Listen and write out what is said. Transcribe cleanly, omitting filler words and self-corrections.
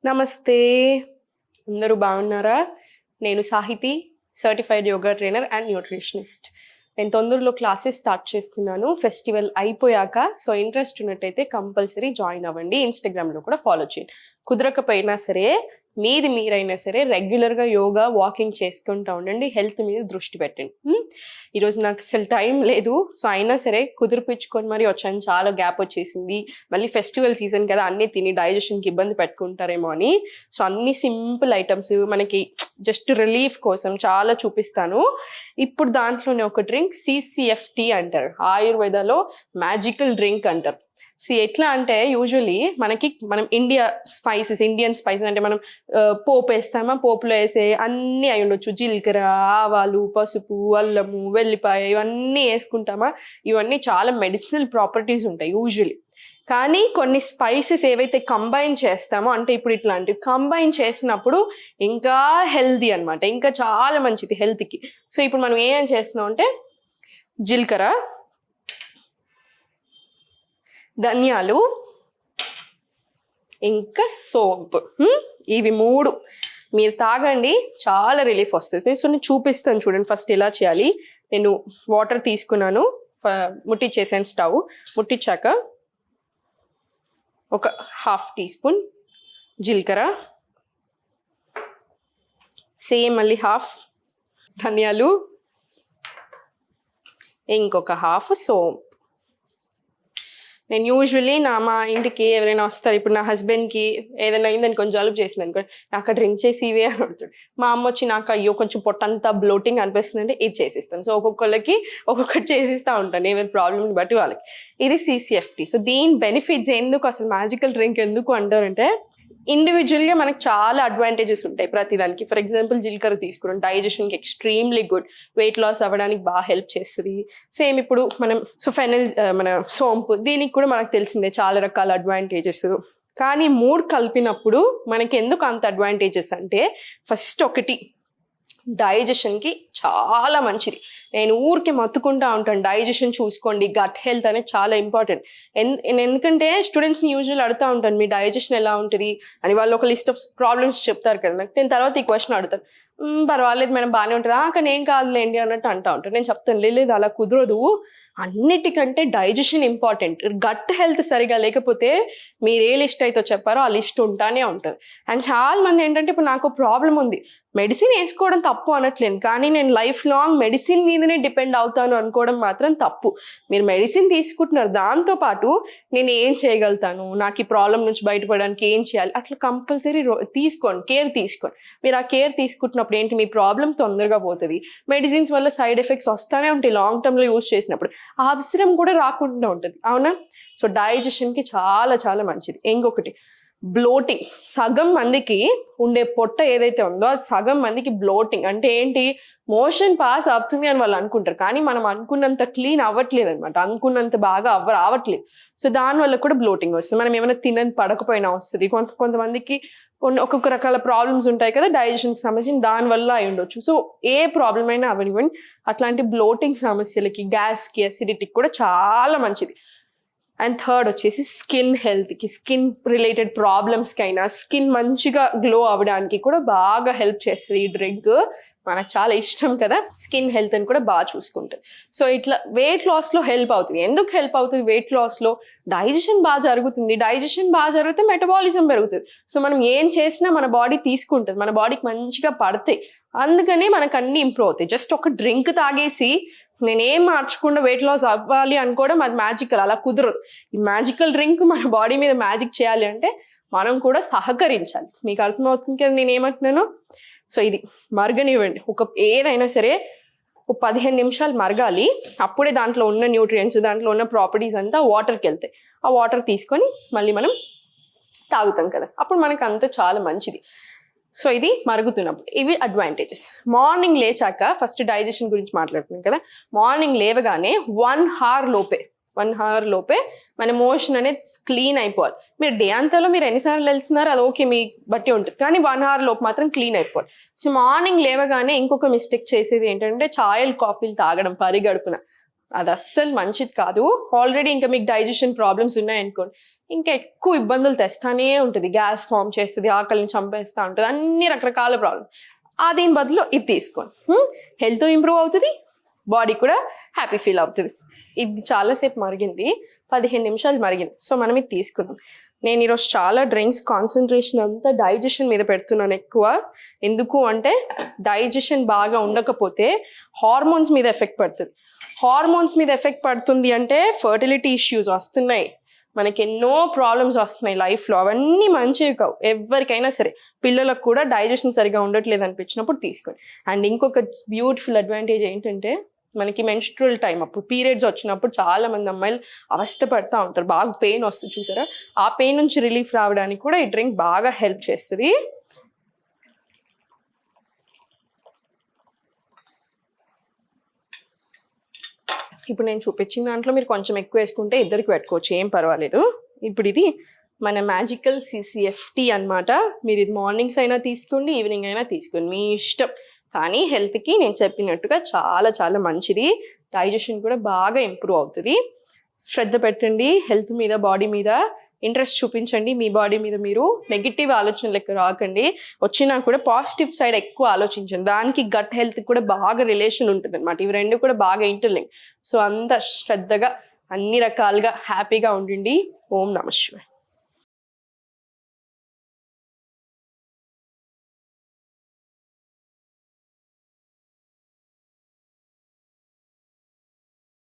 నమస్తే. అందరూ బాగున్నారా? నేను Sahiti, certified yoga trainer and nutritionist. నేను తొందరలో క్లాసెస్ స్టార్ట్ చేస్తున్నాను ఫెస్టివల్ అయిపోయాక. సో ఇంట్రెస్ట్ ఉన్నట్టయితే కంపల్సరీ జాయిన్ అవ్వండి. ఇన్స్టాగ్రామ్లో కూడా ఫాలో చేయండి. కుదరకపోయినా సరే మీరైనా సరే రెగ్యులర్గా యోగా వాకింగ్ చేసుకుంటూ ఉండండి. హెల్త్ మీద దృష్టి పెట్టండి. ఈరోజు నాకు అసలు టైం లేదు. సో అయినా సరే కుదిరిపించుకొని మరి వచ్చాను. చాలా గ్యాప్ వచ్చేసింది. మళ్ళీ ఫెస్టివల్ సీజన్ కదా, అన్నీ తిని డైజెషన్కి ఇబ్బంది పెట్టుకుంటారేమో అని. సో అన్ని సింపుల్ ఐటమ్స్ మనకి జస్ట్ రిలీఫ్ కోసం చాలా చూపిస్తాను. ఇప్పుడు దాంట్లోనే ఒక డ్రింక్ CCFT అంటారు. ఆయుర్వేదాలో మ్యాజికల్ డ్రింక్ అంటారు. సో ఎట్లా అంటే యూజువలీ మనం ఇండియన్ స్పైసెస్ అంటే మనం పోపు వేస్తామా, పోపులో వేసే అన్నీ అయి ఉండొచ్చు. జీలకర్ర, ఆవాలు, పసుపు, అల్లము, వెల్లిపాయ ఇవన్నీ వేసుకుంటామా. ఇవన్నీ చాలా మెడిసినల్ ప్రాపర్టీస్ ఉంటాయి యూజువలీ. కానీ కొన్ని స్పైసెస్ ఏవైతే కంబైన్ చేస్తామో, అంటే ఇప్పుడు ఇట్లాంటివి కంబైన్ చేసినప్పుడు ఇంకా హెల్దీ అనమాట, ఇంకా చాలా మంచిది హెల్త్కి. సో ఇప్పుడు మనం ఏం చేస్తున్నాం అంటే జీలకర్ర, ధనియాలు, ఇంకా సోంపు, ఇవి మూడు మీరు తాగండి, చాలా రిలీఫ్ వస్తుంది. సో నేను చూపిస్తాను చూడండి ఫస్ట్ ఎలా చేయాలి. నేను వాటర్ తీసుకున్నాను, ముట్టించేసాను. స్టవ్ ముట్టించాక ఒక 1/2 టీ స్పూన్ జీలకర్ర, సేమ్ మళ్ళీ 1/2 ధనియాలు, ఇంకొక 1/2 సోంపు. నేను యూజువల్లీ మా ఇంటికి ఎవరైనా వస్తారు, ఇప్పుడు నా హస్బెండ్కి ఏదైనా అయిందని కొంచెం జలుబు చేసింది అనుకో, నాకు డ్రింక్ చేసి ఇవే అని అడుగుతాడు. మా అమ్మ వచ్చి నాకు అయ్యో కొంచెం పొట్టంతా బ్లోటింగ్ అనిపిస్తుంది అంటే ఇది చేసిస్తాను. సో ఒక్కొక్కరికి ఒక్కొక్కటి చేసిస్తూ ఉంటాను, ఎవరి ప్రాబ్లమ్ని బట్టి వాళ్ళకి. ఇది CCFT. సో దీని బెనిఫిట్స్ ఎందుకు, అసలు మ్యాజికల్ డ్రింక్ ఎందుకు అంటారంటే, ఇండివిజువల్గా మనకు చాలా అడ్వాంటేజెస్ ఉంటాయి ప్రతిదానికి. ఫర్ ఎగ్జాంపుల్ జీలకర్ర తీసుకున్నాం, డైజెషన్కి ఎక్స్ట్రీమ్లీ గుడ్, వెయిట్ లాస్ అవ్వడానికి బాగా హెల్ప్ చేస్తుంది. సేమ్ ఇప్పుడు మనం మన సోంపు, దీనికి కూడా మనకు తెలిసిందే చాలా రకాల అడ్వాంటేజెస్. కానీ మూడు కలిపినప్పుడు మనకి ఎందుకు అంత అడ్వాంటేజెస్ అంటే, ఫస్ట్ ఒకటి డైజెషన్కి చాలా మంచిది. నేను ఊరికి మత్తుకుంటా ఉంటాను, డైజెషన్ చూసుకోండి, గట్ హెల్త్ అనేది చాలా ఇంపార్టెంట్. ఎందుకంటే స్టూడెంట్స్ని యూజువల్ అడుగుతూ ఉంటాను, మీ డైజెషన్ ఎలా ఉంటుంది అని. వాళ్ళు ఒక లిస్ట్ ఆఫ్ ప్రాబ్లమ్స్ చెప్తారు కదా నాకు, నేను తర్వాత ఈ క్వశ్చన్ అడుగుతాను, పర్వాలేదు మేడం బాగానే ఉంటుందా, కానీ ఏం కాదులేండి అన్నట్టు అంటూ ఉంటాను. నేను చెప్తాను లేదు అలా కుదరదు, అన్నిటికంటే డైజెషన్ ఇంపార్టెంట్. గట్ హెల్త్ సరిగా లేకపోతే మీరు ఏ లిస్ట్ అయితే చెప్పారో ఆ లిస్ట్ ఉంటానే ఉంటుంది. అండ్ చాలా మంది ఏంటంటే, ఇప్పుడు నాకు ప్రాబ్లం ఉంది, మెడిసిన్ వేసుకోవడం తప్పు అనట్లేదు, కానీ నేను లైఫ్ లాంగ్ మెడిసిన్ మీదనే డిపెండ్ అవుతాను అనుకోవడం మాత్రం తప్పు. మీరు మెడిసిన్ తీసుకుంటున్నారు, దాంతోపాటు నేను ఏం చేయగలుగుతాను, నాకు ఈ ప్రాబ్లం నుంచి బయటపడడానికి ఏం చేయాలి, అట్లా కంపల్సరీ తీసుకోండి, కేర్ తీసుకోండి. మీరు ఆ కేర్ తీసుకుంటున్నప్పుడు ఏంటి, మీ ప్రాబ్లం తొందరగా పోతుంది. మెడిసిన్స్ వల్ల సైడ్ ఎఫెక్ట్స్ వస్తూనే ఉంటాయి లాంగ్ టర్మ్లో యూజ్ చేసినప్పుడు, ఆ అవసరం కూడా రాకుండా ఉంటుంది, అవునా. సో డైజెషన్కి చాలా చాలా మంచిది. ఇంకొకటి బ్లోటింగ్. సగం మందికి ఉండే పొట్ట ఏదైతే ఉందో అది సగం మందికి బ్లోటింగ్ అంటే ఏంటి, మోషన్ పాస్ అవుతుంది అని వాళ్ళు అనుకుంటారు, కానీ మనం అనుకున్నంత క్లీన్ అవ్వట్లేదు అనమాట, అనుకున్నంత బాగా రావట్లేదు. సో దానివల్ల కూడా బ్లోటింగ్ వస్తుంది. మనం ఏమైనా తినని పడకపోయినా వస్తుంది. కొంతమందికి ఒక్కొక్క రకాల ప్రాబ్లమ్స్ ఉంటాయి కదా డైజెషన్కి సంబంధించి, దానివల్ల అయి ఉండొచ్చు. సో ఏ ప్రాబ్లం అయినా అవనివ్వండి, అట్లాంటి బ్లోటింగ్ సమస్యలకి, గ్యాస్కి, అసిడిటీకి కూడా చాలా మంచిది. అండ్ థర్డ్ వచ్చేసి స్కిన్ హెల్త్కి, స్కిన్ రిలేటెడ్ ప్రాబ్లమ్స్కి అయినా, స్కిన్ మంచిగా గ్లో అవ్వడానికి కూడా బాగా హెల్ప్ చేస్తుంది ఈ డ్రింక్. మనకు చాలా ఇష్టం కదా స్కిన్ హెల్త్ అని కూడా బాగా చూసుకుంటుంది. సో ఇట్లా వెయిట్ లాస్లో హెల్ప్ అవుతుంది. ఎందుకు హెల్ప్ అవుతుంది వెయిట్ లాస్లో, డైజెషన్ బాగా జరుగుతుంది. డైజెషన్ బాగా జరిగితే మెటబాలిజం పెరుగుతుంది. సో మనం ఏం చేసినా మన బాడీ తీసుకుంటుంది, మన బాడీకి మంచిగా పడతాయి. అందుకనే మనకు అన్ని ఇంప్రూవ్ అవుతాయి. జస్ట్ ఒక డ్రింక్ తాగేసి నేనేం మార్చకుండా వెయిట్ లాస్ అవ్వాలి అనుకోవడం అది మ్యాజికల్, అలా కుదరదు. ఈ మ్యాజికల్ డ్రింక్ మన బాడీ మీద మ్యాజిక్ చేయాలి అంటే మనం కూడా సహకరించాలి. మీకు అర్థమవుతుంది కదా నేను ఏమంటున్నాను. సో ఇది మరగనివ్వండి, ఏదైనా సరే ఒక 15 నిమిషాలు మరగాలి. అప్పుడే దాంట్లో ఉన్న న్యూట్రియంట్స్, దాంట్లో ఉన్న ప్రాపర్టీస్ అంతా వాటర్కి వెళ్తాయి. ఆ వాటర్ తీసుకొని మళ్ళీ మనం తాగుతాం కదా, అప్పుడు మనకు అంతా చాలా మంచిది. సో ఇది మరుగుతున్నప్పుడు ఇవి అడ్వాంటేజెస్. మార్నింగ్ లేచాక ఫస్ట్ డైజెషన్ గురించి మాట్లాడుతున్నాం కదా, మార్నింగ్ లేవగానే 1 అవర్ లోపే మన మోషన్ అనేది క్లీన్ అయిపోవాలి. మీరు డే అంతాలో మీరు ఎన్నిసార్లు వెళ్తున్నారు అది ఓకే, మీ బట్టి ఉంటుంది, కానీ 1 అవర్ లోపు మాత్రం క్లీన్ అయిపోవాలి. సో మార్నింగ్ లేవగానే ఇంకొక మిస్టేక్ చేసేది ఏంటంటే ఛాయలు, కాఫీలు తాగడం పరిగడుపున. అది అస్సలు మంచిది కాదు. ఆల్రెడీ ఇంకా మీకు డైజెషన్ ప్రాబ్లమ్స్ ఉన్నాయనుకోండి, ఇంకా ఎక్కువ ఇబ్బందులు తెస్తానే ఉంటుంది. గ్యాస్ ఫామ్ చేస్తుంది, ఆకలిని చంపేస్తూ ఉంటుంది, అన్ని రకరకాల ప్రాబ్లమ్స్. దీని బదులు ఇది తీసుకోండి, హెల్త్ ఇంప్రూవ్ అవుతుంది, బాడీ కూడా హ్యాపీ ఫీల్ అవుతుంది. ఇది చాలాసేపు మరిగింది, 15 నిమిషాలు మరిగింది. సో మనం ఇది తీసుకుందాం. నేను ఈరోజు చాలా డ్రింక్స్ కాన్సన్ట్రేషన్ అంతా డైజెషన్ మీద పెడుతున్నాను ఎక్కువ. ఎందుకు అంటే డైజెషన్ బాగా ఉండకపోతే హార్మోన్స్ మీద ఎఫెక్ట్ పడుతుంది. హార్మోన్స్ మీద ఎఫెక్ట్ పడుతుంది అంటే ఫర్టిలిటీ ఇష్యూస్ వస్తున్నాయి, మనకి ఎన్నో ప్రాబ్లమ్స్ వస్తున్నాయి లైఫ్లో. అవన్నీ మంచివి కావు ఎవరికైనా సరే. పిల్లలకు కూడా డైజెషన్ సరిగా ఉండట్లేదు అనిపించినప్పుడు తీసుకోండి. అండ్ ఇంకొక బ్యూటిఫుల్ అడ్వాంటేజ్ ఏంటంటే మనకి మెన్స్ట్రువల్ టైం అప్పుడు పీరియడ్స్ వచ్చినప్పుడు చాలా మంది అమ్మాయిలు అవస్థ పడుతూ ఉంటారు, బాగా పెయిన్ వస్తుంది చూసారా, ఆ పెయిన్ నుంచి రిలీఫ్ రావడానికి కూడా ఈ డ్రింక్ బాగా హెల్ప్ చేస్తుంది. ఇప్పుడు నేను చూపించిన దాంట్లో మీరు కొంచెం ఎక్కువ వేసుకుంటే ఇద్దరికి పెట్టుకోవచ్చు, ఏం పర్వాలేదు. ఇప్పుడు ఇది మన మ్యాజికల్ CCFT అన్నమాట. మీరు ఇది మార్నింగ్స్ అయినా తీసుకోండి, ఈవినింగ్ అయినా తీసుకోండి, మీ ఇష్టం. కానీ హెల్త్కి నేను చెప్పినట్టుగా చాలా చాలా మంచిది. డైజెషన్ కూడా బాగా ఇంప్రూవ్ అవుతుంది. శ్రద్ధ పెట్టండి హెల్త్ మీద, బాడీ మీద ఇంట్రెస్ట్ చూపించండి. మీ బాడీ మీద మీరు నెగిటివ్ ఆలోచనలకు రాకండి. వచ్చినా కూడా పాజిటివ్ సైడ్ ఎక్కువ ఆలోచించండి. దానికి గట్ హెల్త్ కూడా బాగా రిలేషన్ ఉంటుంది అనమాట. ఇవి రెండు కూడా బాగా ఇంటర్లింక్. సో అంత శ్రద్ధగా అన్ని రకాలుగా హ్యాపీగా ఉండండి. ఓం నమః శివాయ.